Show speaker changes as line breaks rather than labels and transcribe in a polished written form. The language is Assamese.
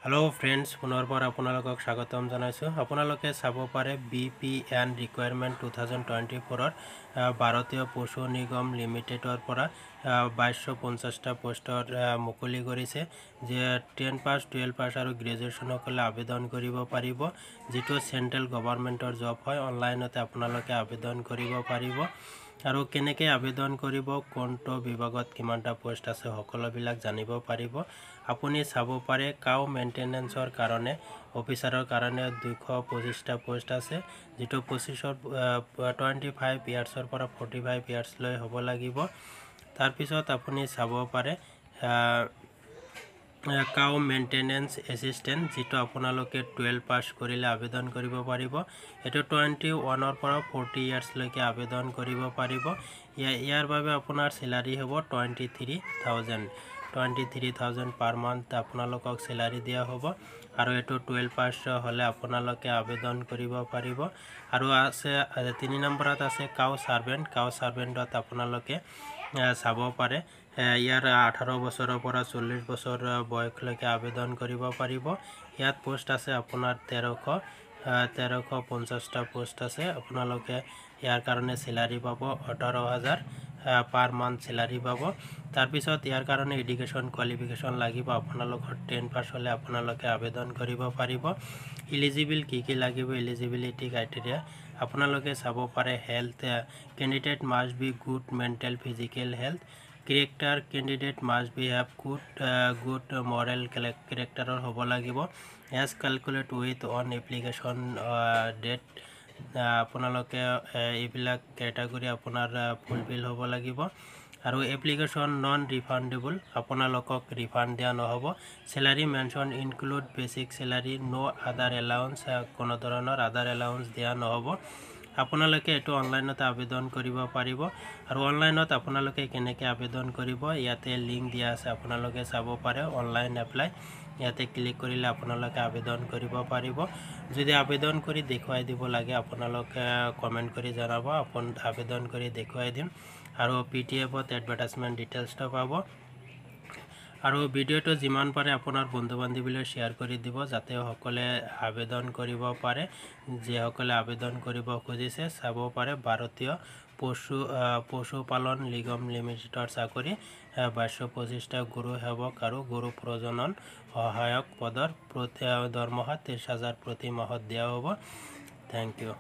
हेलो फ्रेंड्स पुनर्बार आपनालोকক स्वागतम জানাইছো। আপোনালোকে চাব পাৰে BPN ৰিকুৱাৰমেণ্ট 2024 ভাৰতীয় পশু নিগম লিমিটেডৰ পৰা 2250টা পোষ্টৰ মুকলি কৰিছে যে 10 পাছ 12 পাছ আৰু গ্ৰেজুৱেচন সকলে আবেদন কৰিব পাৰিব। যেটো সেন্ট্ৰেল গভৰ্ণমেণ্টৰ জব হয় অনলাইনতে আপোনালোকে আবেদন কৰিব পাৰিব। আৰু কেনেকৈ আবেদন কৰিব কোনটো বিভাগত কিমানটা পোষ্ট আছে সকলোবিলাক জানিব পাৰিব। আপুনি চাব পাৰে কাউ মেইনটেনেন্সৰ কাৰণে অফিচাৰৰ কাৰণে 225টা পোষ্ট আছে যেটো 25 ইয়াৰ্ছৰ পৰা 45 ইয়াৰ্ছ লৈ হ'ব লাগিব। তাৰ পিছত আপুনি চাব পাৰে কাউ মেইনটেনেন্স এসিস্টেন্ট যেটো আপোনালোকে 12 পাছ কৰিলে আবেদন কৰিব পাৰিব। এটো 21ৰ পৰা 40 ইয়াৰ্ছ লৈকে আবেদন কৰিব পাৰিব। ইয়াৰ বাবে আপোনাৰ স্যালাৰি হ'ব 23,000 পাৰ মান্থ আপোনালোকক স্যালাৰি দিয়া হ'ব। আৰু এটো 12 পাছ হলে আপোনালোকে আবেদন কৰিব পাৰিব। আৰু আছে 3 নম্বৰত আছে কাউ সাৰ্ভেন্টত আপোনালোকে চাব পাৰে ইয়াৰ 18 বছৰৰ পৰা 40 বছৰ বয়সলৈকে আবেদন কৰিব পাৰিব। ইয়াত পোষ্ট আছে আপোনাৰ 1350টা পোষ্ট আছে। আপোনালোকে ইয়াৰ কাৰণে স্যালাৰি পাব 18,000 পাৰ মান্থ স্যালাৰি পাব। তাৰ পিছত ইয়াৰ কাৰণে এডুকেশন কোৱালিফিকেশন লাগিব। আপোনালোকৰ 10 পাছ হলে আপোনালোকে আবেদন কৰিব পাৰিব। এলিজিবল কি লাগিব এলিজিবিলিটি ক্ৰাইটেৰিয়া আপোনালোকে চাব পাৰে health candidate must be good mental physical health character candidate must be have good moral character হ'ব লাগিব। as calculate with on application date আপোনালোকে এইবিলাক ক্যাটাগৰী আপোনাৰ ফুলফিল হ'ব লাগিব। আৰু এপ্লিকেশন নন ৰিফান্ডেবল আপোনালোকক ৰিফান্ড দিয়া নহব। Salary mention include basic salary no other allowance কোনো ধৰণৰ আদাৰ এলাউন্স দিয়া নহব। আপোনালোকে এটো অনলাইনতে আবেদন কৰিব পাৰিব। আৰু অনলাইনত আপোনালোকে কেনেকৈ আবেদন কৰিব ইয়াতে লিংক দিয়া আছে আপোনালোকে চাব পাৰে অনলাইন এপ্লাই ইয়াতে ক্লিক কৰিলে আপোনালোকে আবেদন কৰিব পাৰিব। যদি আবেদন কৰি দেখুৱাই দিব লাগে আপোনালোকে কমেন্ট কৰি জনাব আবেদন কৰি দেখুৱাই দিম। আৰু পিডিএফত এডভাৰটাইজমেন্ট ডিটেইলছটো পাব। আৰু ভিডিওটো যিমান পাৰে আপোনাৰ বন্ধু বান্ধৱীলৈ শেয়াৰ কৰি দিব যাতে সকলে আবেদন কৰিব পাৰে। যে সকলে আবেদন কৰিব খুজিছে চাব পাৰে ভাৰতীয় পশুপালন নিগম লিমিটেডৰ চাকৰি 2225টা গৰু সেৱক আৰু গৰু প্ৰজনন সহায়ক পদৰ দৰমহা 23,000 প্ৰতি মাহত দিয়া হ'ব। Thank U.